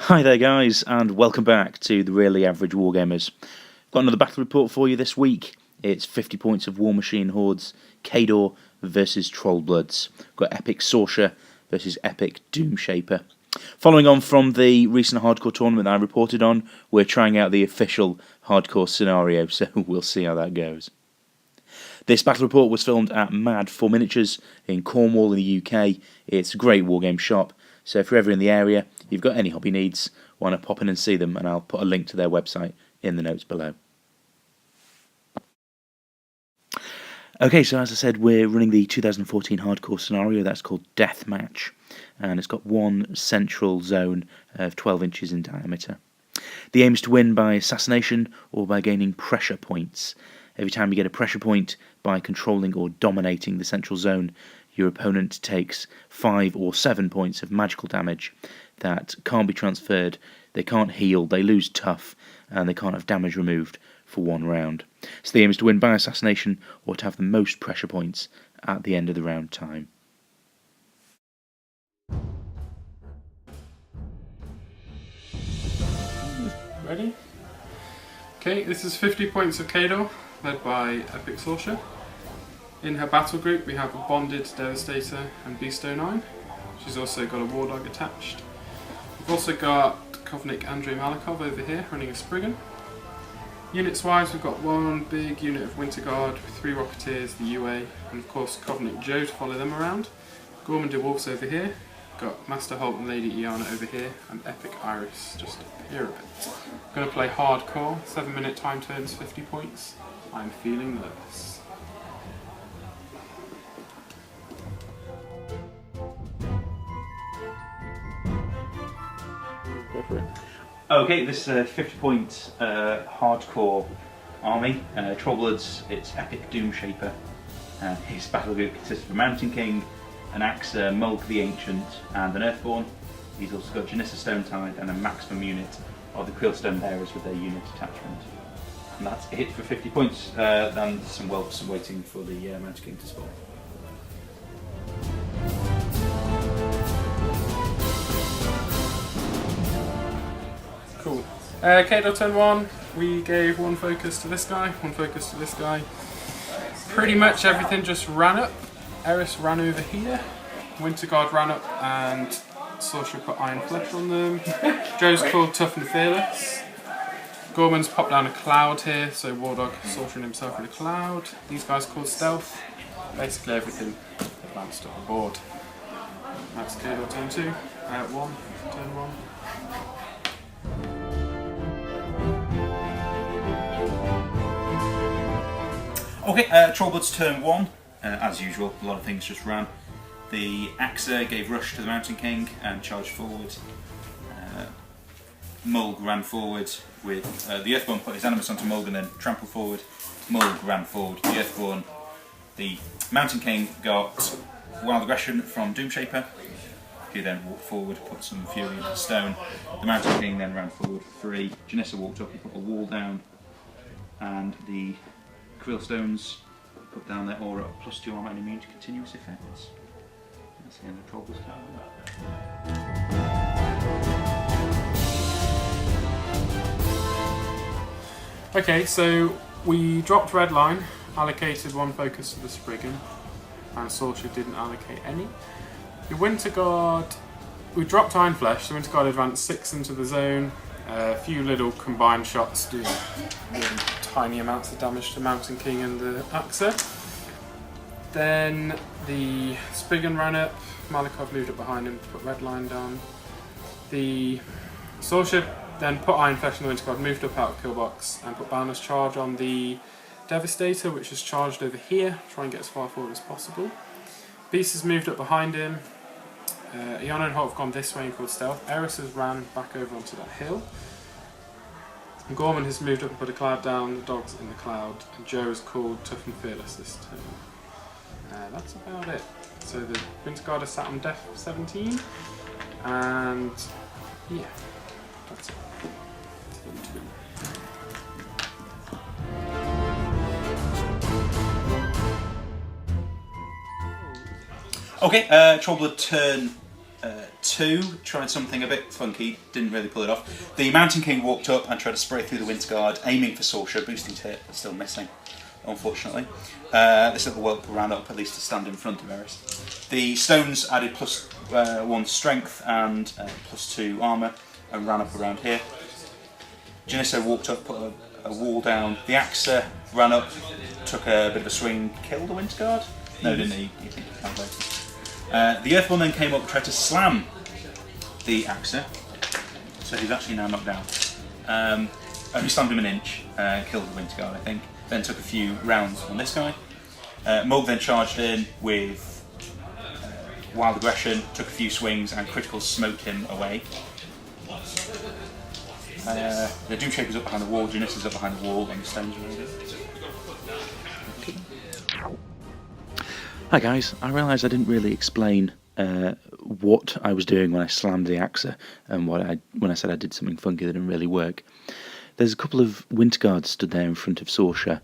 Hi there guys, and welcome back to the Really Average Wargamers. Got another battle report for you this week. It's 50 points of Warmachine Hordes Khador versus Trollbloods. Got epic eSorscha versus epic eDoomshaper. Following on from the recent hardcore tournament that I reported on, we're trying out the official hardcore scenario, so we'll see how that goes. This battle report was filmed at Mad 4 Miniatures in Cornwall in the UK. It's a great wargame shop, so if you're ever in the area, you've got any hobby needs, why not pop in and see them, and I'll put a link to their website in the notes below. Okay, so as I said, we're running the 2014 hardcore scenario that's called Deathmatch, and it's got one central zone of 12 inches in diameter. The aim is to win by assassination or by gaining pressure points. Every time you get a pressure point by controlling or dominating the central zone, your opponent takes 5 or 7 points of magical damage that can't be transferred, they can't heal, they lose tough, and they can't have damage removed for one round. So the aim is to win by assassination or to have the most pressure points at the end of the round time. Ready? Okay, this is 50 points of Khador, led by epic eSorscha. In her battle group we have a bonded Devastator and Beasto 9. She's also got a War Dog attached. We've also got Kovnik Andrei Malikov over here running a Spriggan. Units wise, we've got one big unit of Winter Guard with 3 Rocketeers, the UA, and of course Kovnik Joe to follow them around. Gorman de Wolves over here. Got Master Holt and Lady Iana over here, and Epic Iris just up here a bit. I'm going to play hardcore, 7-minute time turns, 50 points. I'm feeling nervous. Go for it. Okay, this is a 50 point hardcore army. Trollbloods, it's epic eDoomshaper. His battle group consists of a Mountain King, an Axer, Mulg the Ancient, and an Earthborn. He's also got Janissa Stonetide and a maximum unit of the Krillstone Bearers with their unit attachment. And that's it for 50 points, and some whelps waiting for the Mountain King to spawn. Cool. Khador turn 1, we gave 1 focus to this guy, 1 focus to this guy. Pretty much everything just ran up. Eris ran over here, Winter Guard ran up and eSorscha put Iron Flesh on them. Joe's called Tough and Fearless. Gorman's popped down a cloud here, so War Dog sorting himself in a cloud. These guys called Stealth. Basically everything advanced up the board. That's Khador turn 2, 1, turn 1. Okay, Trollbloods turn 1. As usual, a lot of things just ran. The Axer gave rush to the Mountain King and charged forward. Mulg ran forward with the Earthborn, put his Animus onto Mulg and then trampled forward. Mulg ran forward with the Earthborn. The Mountain King got Wild Aggression from EDoomshaper. He then walked forward, put some Fury into stone. The Mountain King then ran forward for 3. Janissa walked up and put a wall down. And the Krillstones put down their aura of +2 armor and immune to continuous effects. That's the end of Trollbloods turn. Okay, so we dropped red line, allocated 1 focus to the Spriggan, and eSorscha didn't allocate any. The Winter Guard, we dropped Iron Flesh, the Winter Guard advanced 6 into the zone, a few little combined shots doing really tiny amounts of damage to Mountain King and the Axer. Then the Spriggan ran up, Malikov moved up behind him to put red line down. The eSorscha then put Iron Flesh in the Winter Guard, moved up out of Killbox and put Boundless Charge on the Devastator, which is charged over here, try and get as far forward as possible. Beast has moved up behind him. Iana and Holt have gone this way and called Stealth. Eris has ran back over onto that hill. And Gorman has moved up and put a cloud down, the dog's in the cloud, and Joe is called Tough and Fearless this turn. That's about it. So the Winter Guard is sat on Def 17, and yeah, that's it. Okay, Trollblood turn 2 tried something a bit funky, didn't really pull it off. The Mountain King walked up and tried to spray through the Winter Guard, aiming for Sorscha, boosting to hit, but still missing, unfortunately. This little whelp ran up, at least to stand in front of Eris. The Stones added +1 strength and +2 armour, and ran up around here. Janissa walked up, put a wall down. The Axa ran up, took a bit of a swing, killed the Winter Guard? No, didn't he? You think he can't wait. The Earthborn then came up and tried to slam the Axa, so he's actually now knocked down. Only slammed him an inch, killed the Winter Guard, I think. Then took a few rounds on this guy. Mulg then charged in with Wild Aggression, took a few swings and critical smoked him away. The Doomshaper's up behind the wall, Janissa's up behind the wall, and the Stones are ready. Hi guys, I realised I didn't really explain what I was doing when I slammed the Axa and when I said I did something funky that didn't really work. There's a couple of Winter Guards stood there in front of Sorscha,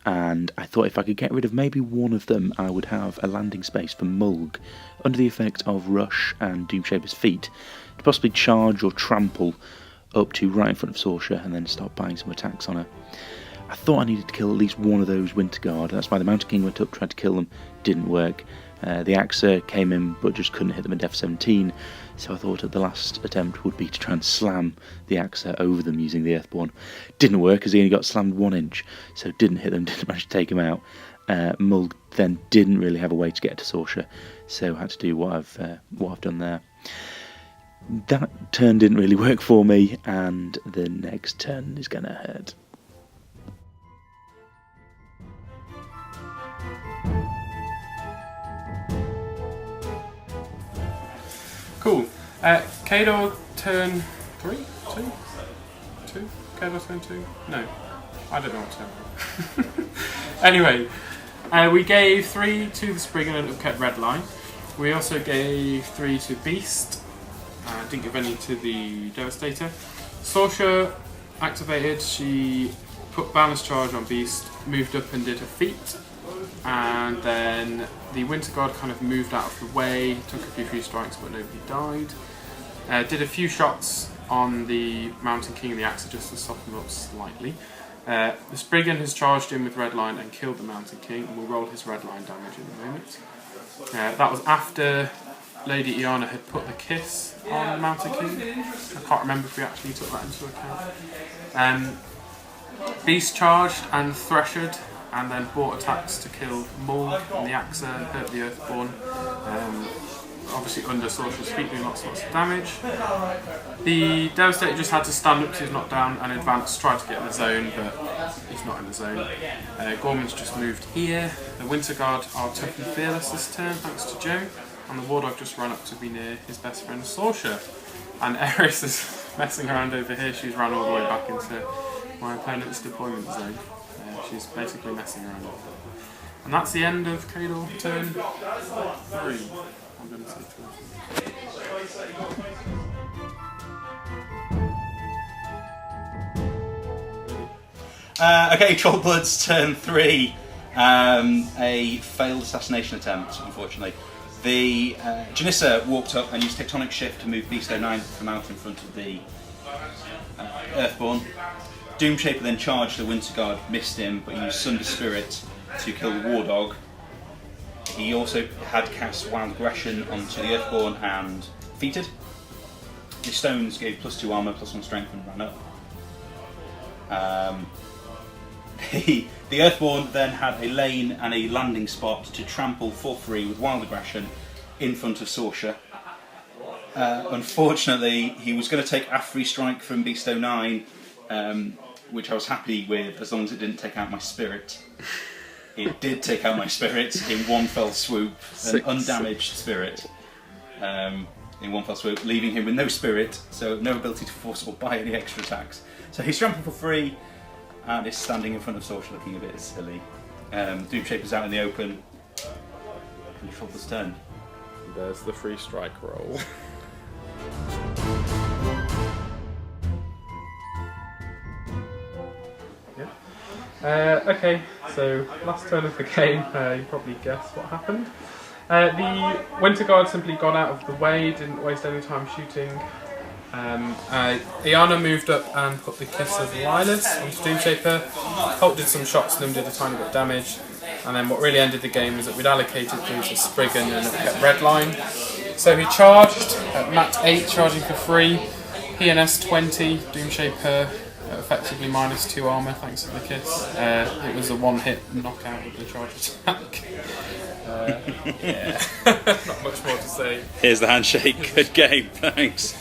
and I thought if I could get rid of maybe one of them, I would have a landing space for Mulg, under the effect of Rush and Doomshaper's feet, to possibly charge or trample up to right in front of Sorscha and then start buying some attacks on her. I thought I needed to kill at least one of those Winter Guard, that's why the Mountain King went up, tried to kill them, didn't work. The Axa came in but just couldn't hit them in Def 17, so I thought at the last attempt would be to try and slam the Axa over them using the Earthborn. Didn't work as he only got slammed 1 inch, so didn't hit them, didn't manage to take him out. Mulg then didn't really have a way to get to Sorscha, so I had to do what I've done there. That turn didn't really work for me, and the next turn is going to hurt. Cool. Khador turn 3? 2? 2? Khador turn 2? No. I don't know what turn. Anyway, we gave 3 to the Spriggan and kept red line. We also gave 3 to Beast. Didn't give any to the Devastator. Sorscha activated, she put balance charge on Beast, moved up and did her feat. And then the Winter Guard kind of moved out of the way, took a few free strikes but nobody died. Did a few shots on the Mountain King and the Axa just to soften them up slightly. The Spriggan has charged in with red line and killed the Mountain King, and we'll roll his red line damage in a moment. That was after Lady Iana had put the kiss on the Mountain King. I can't remember if we actually took that into account. Beast charged and threshered, and then bought attacks to kill Mulg and the Axa and hurt the Earthborn. Obviously under Sorscha's feet doing lots of damage. The Devastator just had to stand up because he was knocked down and advance, tried to get in the zone, but he's not in the zone. Gorman's just moved here. The Winter Guard are tough and fearless this turn, thanks to Joe. And the War Dog just ran up to be near his best friend Sorscha. And Eris is messing around over here. She's run all the way back into my opponent's deployment zone. She's basically messing around. And that's the end of Khador turn 3. I'm going to say 3. Okay, Trollbloods turn 3. A failed assassination attempt, unfortunately. The Janissa walked up and used Tectonic Shift to move Beast 09 from out in front of the Earthborn. Doomshaper then charged the Winter Guard, missed him, but used Sunder Spirit to kill the War Dog. He also had cast Wild Aggression onto the Earthborn and defeated. The Stones gave +2 armour, +1 strength and ran up. The Earthborn then had a lane and a landing spot to trample for free with Wild Aggression in front of Sorscha. Unfortunately, he was going to take a free strike from Beast 09, which I was happy with as long as it didn't take out my spirit. It did take out my spirit in one fell swoop, an undamaged spirit in one fell swoop, leaving him with no spirit, so no ability to force or buy any extra attacks. So he's trampled for free and is standing in front of Sorscha looking a bit silly. Doomshaper's out in the open. Control this turn. There's the free strike roll. Okay, so last turn of the game, you probably guessed what happened. The Winter Guard simply got out of the way, didn't waste any time shooting. Iana moved up and put the Kiss of Lilith onto Doomshaper. Holt did some shots to them, did a tiny bit of damage. And then what really ended the game was that we'd allocated through to Spriggan and kept Redline. So he charged at Mat 8, charging for free. PNS 20, Doomshaper effectively -2 armour thanks to the Kiss. It was a one-hit knockout with the charge attack. Yeah, not much more to say. Here's the handshake. Good game. Thanks.